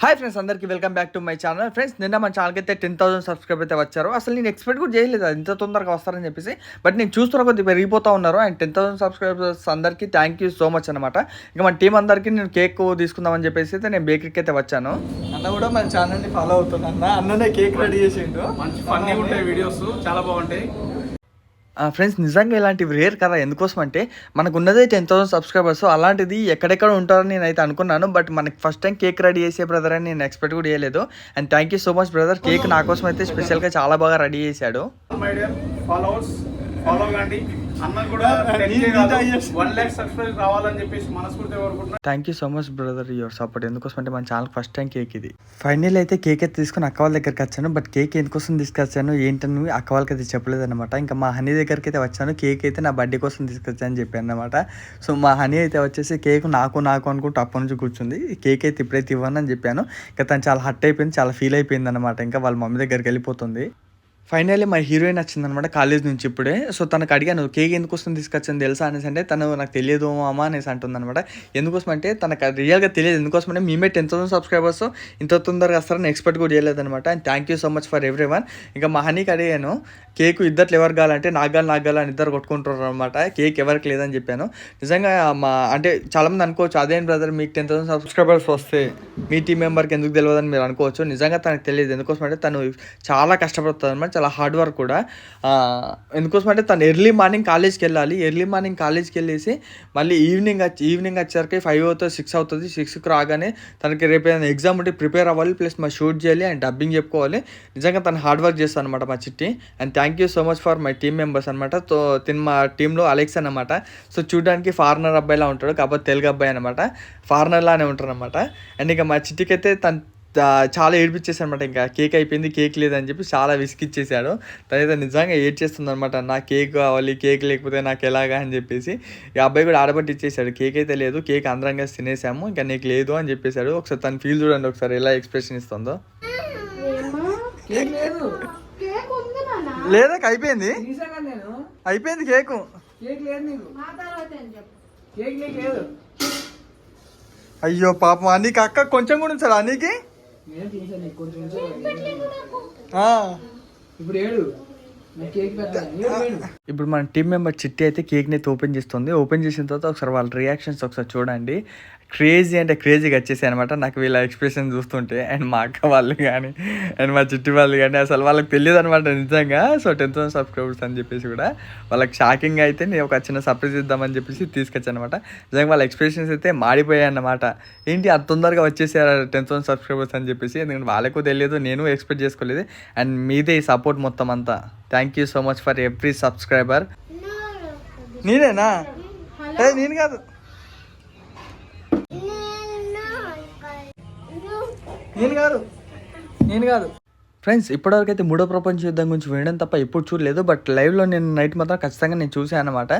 Hi friends, అందరికీ welcome back to my channel. Friends, నిన్న మన ఛానల్కి అయితే 10,000 సబ్స్క్రైబర్ అయితే వచ్చారు. అసలు నేను ఎక్స్పెక్ట్ కూడా చేయలేదు అది ఇంత తొందరగా వస్తారని చెప్పేసి. బట్ నేను చూస్తున్న కొద్ది పెరిగిపోతూ ఉన్నారు. అండ్ 10,000 సబ్స్క్రైబర్స్ అందరికీ థ్యాంక్ యూ సో మచ్ అనమాట. ఇంకా మన టీం అందరికీ నేను కేక్ తీసుకుందామని చెప్పేసి అయితే నేను బేకరీకి అయితే వచ్చాను. అన్న కూడా మన ఛానల్ని ఫాలో అవుతున్నా. అన్ననే కేక్ రెడీ చేసిండు. మంచి ఫన్నీ ఉంటాయి వీడియోస్, చాలా బాగుంటాయి. ఫ్రెండ్స్, నిజంగా ఇలాంటివి రేర్ కదా. ఎందుకోసం అంటే మనకు ఉన్నదే 10,000 సబ్స్క్రైబర్స్. అలాంటిది ఎక్కడెక్కడ ఉంటారని నేనైతే అనుకున్నాను. బట్ మనకి ఫస్ట్ టైం కేక్ రెడీ చేసే బ్రదర్ అని నేను ఎక్స్పెక్ట్ కూడా చేయలేదు. And thank you so much brother. Cake నా కోసం అయితే స్పెషల్గా చాలా బాగా రెడీ చేశాడు. మై డియర్ ఫాలోవర్స్, ఫాలో కండి. అన్న కూడా 1,00,000 సబ్స్క్రైబర్స్ రావాలని చెప్పేసి మనస్ఫూర్తిగా కోరుకుంటున్నాను. Thank you so much brother your support. ఎందుకోసం అంటే మన ఛానల్ ఫస్ట్ టైం కేక్ ఇది. ఫైనల్ అయితే కేక్ అయితే తీసుకుని అక్క వాళ్ళ దగ్గరికి వచ్చాను. బట్ కేక్ ఎందుకోసం తీసుకొచ్చాను ఏంటని అక్క వాళ్ళకి అయితే చెప్పలేదు అనమాట. ఇంకా మా హనీ దగ్గరికి అయితే వచ్చాను. కేక్ అయితే నా బర్త్డే కోసం తీసుకొచ్చాను చెప్పాను అనమాట. సో మా హనీ అయితే వచ్చేసి కేక్ నాకు అనుకుంటూ అప్పటి నుంచి కూర్చుంది. కేక్ అయితే ఇప్పుడైతే ఇవ్వను అని చెప్పాను. ఇంకా తను చాలా హర్ట్ అయిపోయింది, చాలా ఫీల్ అయిపోయింది అనమాట. ఇంకా వాళ్ళ మమ్మీ దగ్గరికి వెళ్ళిపోతుంది. ఫైనల్లీ మా హీరోయిన్ వచ్చిందనమాట కాలేజ్ నుంచి ఇప్పుడే. సో తనకు అడిగాను కేక్ ఎందుకోసం తీసుకొచ్చాను తెలుసా అనేసి. అంటే తను నాకు తెలియదు అమ్మా అనేసి అంటుందన్నమాట. ఎందుకోసం అంటే తనకు రియల్గా తెలియదు. ఎందుకోసం అంటే మేమే 10,000 సబ్స్క్రైబర్స్ ఇంత తొందరగా వస్తారని ఎక్స్పెక్ట్ కూడా చేయలేదన్నమాట. And thank you so much for everyone. ఇంకా మా హనీకి అడిగాను కేక్ ఇద్దరు ఎవరు కావాలంటే నాకు గాలి అని ఇద్దరు కొట్టుకుంటారు అనమాట. కేక్ ఎవరికి లేదని చెప్పాను. నిజంగా అంటే చాలామంది అనుకోవచ్చు అదేం బ్రదర్ మీకు 10,000 సబ్స్క్రైబర్స్ వస్తే మీ టీం మెంబర్కి ఎందుకు తెలియదని మీరు అనుకోవచ్చు. నిజంగా తనకు తెలియదు. ఎందుకోసం అంటే తను చాలా కష్టపడుతుంది అనమాట, చాలా హార్డ్ వర్క్ కూడా. ఎందుకోసం అంటే తను ఎర్లీ మార్నింగ్ కాలేజ్కి వెళ్ళాలి. ఎర్లీ మార్నింగ్ కాలేజ్కి వెళ్ళేసి మళ్ళీ ఈవినింగ్ వచ్చేసరికి 5 అవుతుంది, 6 అవుతుంది. 6కి రాగానే తనకి రేపు ఏదైనా ఎగ్జామ్ ఉంటే ప్రిపేర్ అవ్వాలి, ప్లస్ మా షూట్ చేయాలి అండ్ డబ్బింగ్ చెప్పుకోవాలి. నిజంగా తను హార్డ్ వర్క్ చేస్తాను అనమాట మా చిట్టి. And thank you so much for my team members అనమాట. సో తిని మా టీంలో అలెక్స్ అనమాట. సో చూడడానికి ఫారినర్ అబ్బాయిలా ఉంటాడు, కాకపోతే తెలుగు అబ్బాయి అనమాట. ఫారినర్లానే ఉంటారు అనమాట. అండ్ ఇంకా మా చిట్టికి అయితే తను చాలా ఏడిపించేసాడు అనమాట. ఇంకా కేక్ అయిపోయింది, కేక్ లేదని చెప్పి చాలా విసిగిచ్చేసాడు. తనైతే నిజంగా ఏడ్చేస్తుంది అనమాట. నాకు కేక్ కావాలి, కేక్ లేకపోతే నాకు ఎలాగా అని చెప్పేసి. ఈ అబ్బాయి కూడా ఆడబట్టి ఇచ్చేసాడు. కేక్ అయితే లేదు, కేక్ అందరం కలిసి తినేసాము, ఇంకా నీకు లేదు అని చెప్పేశాడు. ఒకసారి తను ఫీల్ చూడండి ఒకసారి ఎలా ఎక్స్ప్రెషన్ ఇస్తుందో. లేదా అయిపోయింది, అయిపోయింది కేకు. అయ్యో పాపం అన్నీకి అక్క కొంచెం కూడా ఉంచాడు అన్నీకి. ఇప్పుడు మన టీం మెంబర్ చిట్టి అయితే కేక్ని అయితే ఓపెన్ చేస్తుంది. ఓపెన్ చేసిన తర్వాత ఒకసారి వాళ్ళ రియాక్షన్స్ ఒకసారి చూడండి. క్రేజీ అంటే క్రేజీగా వచ్చేసాయి అనమాట నాకు వీళ్ళ ఎక్స్ప్రెషన్ చూస్తుంటే. అండ్ మా అక్క వాళ్ళు కానీ అండ్ మా చిట్టి వాళ్ళు కానీ అసలు వాళ్ళకి తెలియదు అనమాట నిజంగా. సో 10,000 సబ్స్క్రైబర్స్ అని చెప్పేసి కూడా వాళ్ళకి షాకింగ్ అయితే నేను ఒక చిన్న సర్ప్రైజ్ ఇద్దామని చెప్పేసి తీసుకొచ్చాను అనమాట. నిజంగా వాళ్ళ ఎక్స్ప్రెషన్స్ అయితే మాడిపోయాయి అన్నమాట. ఏంటి అంత తొందరగా వచ్చేసారు 10,000 సబ్స్క్రైబర్స్ అని చెప్పేసి. ఎందుకంటే వాళ్ళకు తెలియదు, నేను ఎక్స్పెక్ట్ చేసుకోలేదు. అండ్ మీదే ఈ సపోర్ట్ మొత్తం అంతా. Thank you so much for every subscriber. నేనేనా? నేను కాదు, నేను కాదు ఫ్రెండ్స్. ఇప్పటివరకు అయితే మూడో ప్రపంచ యుద్ధం గురించి వినడం తప్ప ఎప్పుడు చూడలేదు. బట్ లైవ్లో నేను నైట్ మాత్రం ఖచ్చితంగా నేను చూసాను అనమాట.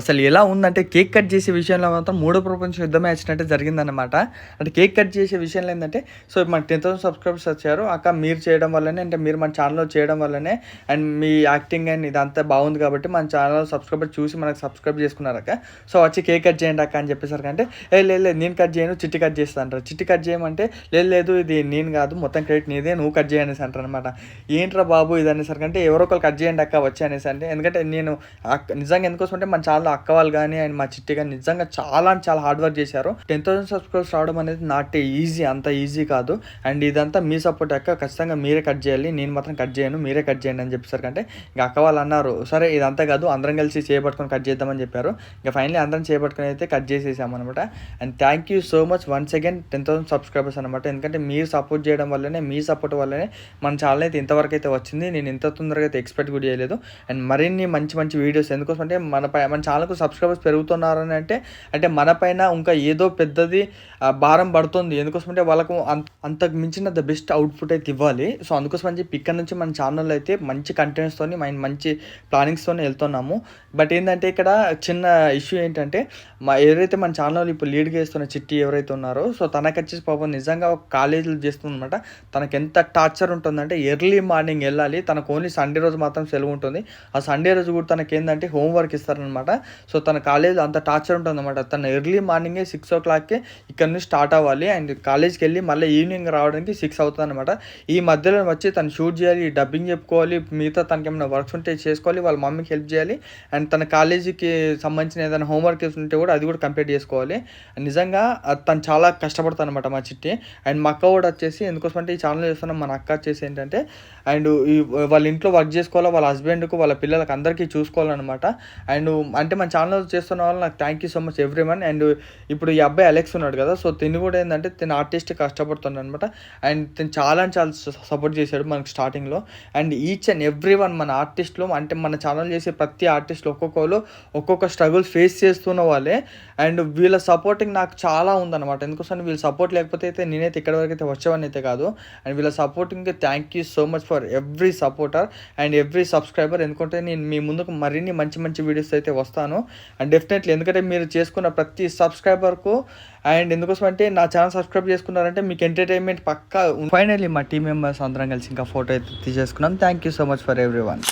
అసలు ఎలా ఉందంటే కేక్ కట్ చేసే విషయంలో మాత్రం మూడో ప్రపంచ యుద్ధమే వచ్చినట్టే జరిగిందనమాట. అంటే కేక్ కట్ చేసే విషయంలో ఏంటంటే, సో మనకు 10,000 సబ్స్క్రైబర్స్ వచ్చారు అక్క, మీరు చేయడం వల్లనే, అంటే మీరు మన ఛానల్లో చేయడం వల్లనే అండ్ మీ యాక్టింగ్ అండ్ ఇదంతా బాగుంది కాబట్టి మన ఛానల్ సబ్స్క్రైబర్ చూసి మనకు సబ్స్క్రైబ్ చేసుకున్నారు అక్క. సో వచ్చి కేక్ కట్ చేయండి అక్క అని చెప్పేసరికి అంటే లేదు నేను కట్ చేయను, చిట్టి కట్ చేస్తా అంటారు. చిట్టి కట్ చేయమంటే లేదు ఇది నేను కాదు, మొత్తం క్రెడిట్ నీదే, నువ్వు కట్ చేయనేసి అంటారు అనమాట. ఏంట్రా బాబు ఇది అనేసరికి అంటే ఎవరో ఒకరు కట్ చేయండి అక్క వచ్చి అనేసి అంటే. ఎందుకంటే నేను నిజంగా ఎందుకోసం అంటే మన ఛానల్ అక్క వాళ్ళు కానీ అండ్ మా చిట్టి కానీ నిజంగా చాలా హార్డ్ వర్క్ చేశారు. 10,000 సబ్స్క్రైబర్స్ రావడం అనేది నాట్ ఈజీ, అంత ఈజీ కాదు. అండ్ ఇదంతా మీ సపోర్ట్ అక్క, ఖచ్చితంగా మీరే కట్ చేయాలి, నేను మాత్రం కట్ చేయను, మీరే కట్ చేయండి అని చెప్పేసరికి అంటే ఇంకా అక్క వాళ్ళు అన్నారు సరే ఇదంతా కాదు అందరం కలిసి చేపట్టుకొని కట్ చేద్దామని చెప్పారు. ఇంకా ఫైనలీ అందరం చేపట్టుకొని అయితే కట్ చేసేసాము అనమాట. And thank you so much once again 10,000 subscribers అనమాట. ఎందుకంటే మీరు సపోర్ట్ చేయడం వల్లనే, మీ సపోర్ట్ వల్లనే మన ఛానల్ అయితే ఇంతవరకు అయితే వచ్చింది. నేను ఇంత తొందరగా అయితే ఎక్స్పెక్ట్ కూడా చేయలేదు. అండ్ మరిన్ని మంచి వీడియోస్ ఎందుకోసం అంటే మన ఛానల్కు సబ్స్క్రైబర్స్ పెరుగుతున్నారని అంటే మన పైన ఇంకా ఏదో పెద్దది భారం పడుతుంది. ఎందుకోసం అంటే వాళ్ళకు అంతకు మించిన ద బెస్ట్ అవుట్పుట్ అయితే ఇవ్వాలి. సో అందుకోసం అని చెప్పి ఇక్కడ నుంచి మన ఛానల్లో అయితే మంచి కంటెంట్స్తో మంచి ప్లానింగ్స్తో వెళ్తున్నాము. బట్ ఏంటంటే ఇక్కడ చిన్న ఇష్యూ ఏంటంటే ఎవరైతే మన ఛానల్లో ఇప్పుడు లీడ్గా చేస్తున్న చిట్టి ఎవరైతే ఉన్నారో, సో తనకు వచ్చేసి పాపం నిజంగా ఒక కాలేజీలో చేస్తుందన్నమాట. తనకు ఎంత టార్చర్ ఉంటుందంటే చేస్తుందంటే ఎర్లీ మార్నింగ్ వెళ్ళాలి. తనకు ఓన్లీ సండే రోజు మాత్రం సెలవు ఉంటుంది. ఆ సండే రోజు కూడా తనకి ఏంటంటే హోంవర్క్ ఇస్తారనమాట. సో తన కాలేజ్ అంత టార్చర్ ఉంటుందన్నమాట. తను ఎర్లీ మార్నింగే 6 o'clockకే ఇక్కడ నుంచి స్టార్ట్ అవ్వాలి అండ్ కాలేజ్కి వెళ్ళి మళ్ళీ ఈవినింగ్ రావడానికి 6 అవుతుంది అనమాట. ఈ మధ్యలో వచ్చి తను షూట్ చేయాలి, డబ్బింగ్ చెప్పుకోవాలి, మిగతా తనకి ఏమైనా వర్క్స్ ఉంటే చేసుకోవాలి, వాళ్ళ మమ్మీకి హెల్ప్ చేయాలి అండ్ తన కాలేజీకి సంబంధించిన ఏదైనా హోంవర్క్ ఉంటే కూడా అది కూడా కంప్లీట్ చేసుకోవాలి. నిజంగా తను చాలా కష్టపడుతుంది అనమాట మా చిట్టి. అండ్ మా అక్క కూడా వచ్చేసి ఎందుకోసమంటే ఈ ఛానల్ చేస్తున్న మన అక్క వచ్చేసి ఏంటంటే అండ్ వాళ్ళ ఇంట్లో వర్క్ చేసుకోవాలా, వాళ్ళ హస్బెండ్కు వాళ్ళ పిల్లలకి అందరికీ చూసుకోవాలన్నమాట. అండ్ అంటే మన ఛానల్ చేస్తున్న వాళ్ళు నాకు thank you so much every one. And ఇప్పుడు ఈ అబ్బాయి అలెక్స్ ఉన్నాడు కదా, సో తిని కూడా ఏంటంటే తిని ఆర్టిస్ట్ కష్టపడుతున్నాడు అనమాట. అండ్ తిని చాలా సపోర్ట్ చేశాడు మనకు స్టార్టింగ్లో. And each and every one మన ఆర్టిస్ట్లో అంటే మన ఛానల్ చేసే ప్రతి ఆర్టిస్ట్లో ఒక్కొక్కరు ఒక్కొక్క స్ట్రగుల్స్ ఫేస్ చేస్తున్న వాళ్ళే. అండ్ వీళ్ళ సపోర్టింగ్ నాకు చాలా ఉందన్నమాట. ఎందుకోసం వీళ్ళ సపోర్ట్ లేకపోతే అయితే నేనైతే ఇక్కడి వరకు అయితే వచ్చేవాడిని అయితే కాదు. అండ్ వీళ్ళ సపోర్టింగ్కి thank you so much for every supporter and every subscriber. ఎందుకంటే నేను మీ ముందుకు మరిన్ని మంచి మంచి వీడియోస్ అయితే వస్తాను. అండ్ డెఫినెట్లీ ఎందుకంటే మీరు చేసుకున్న ప్రతి సబ్స్క్రైబర్కు అండ్ ఎందుకోసం అంటే నా ఛానల్ సబ్స్క్రైబ్ చేసుకున్నారంటే మీకు ఎంటర్టైన్మెంట్ పక్కా. ఫైనల్లీ మా టీం మెంబర్స్ అందరం కలిసి ఇంకా ఫోటో అయితే తీసేసుకున్నాం. Thank you so much for every one.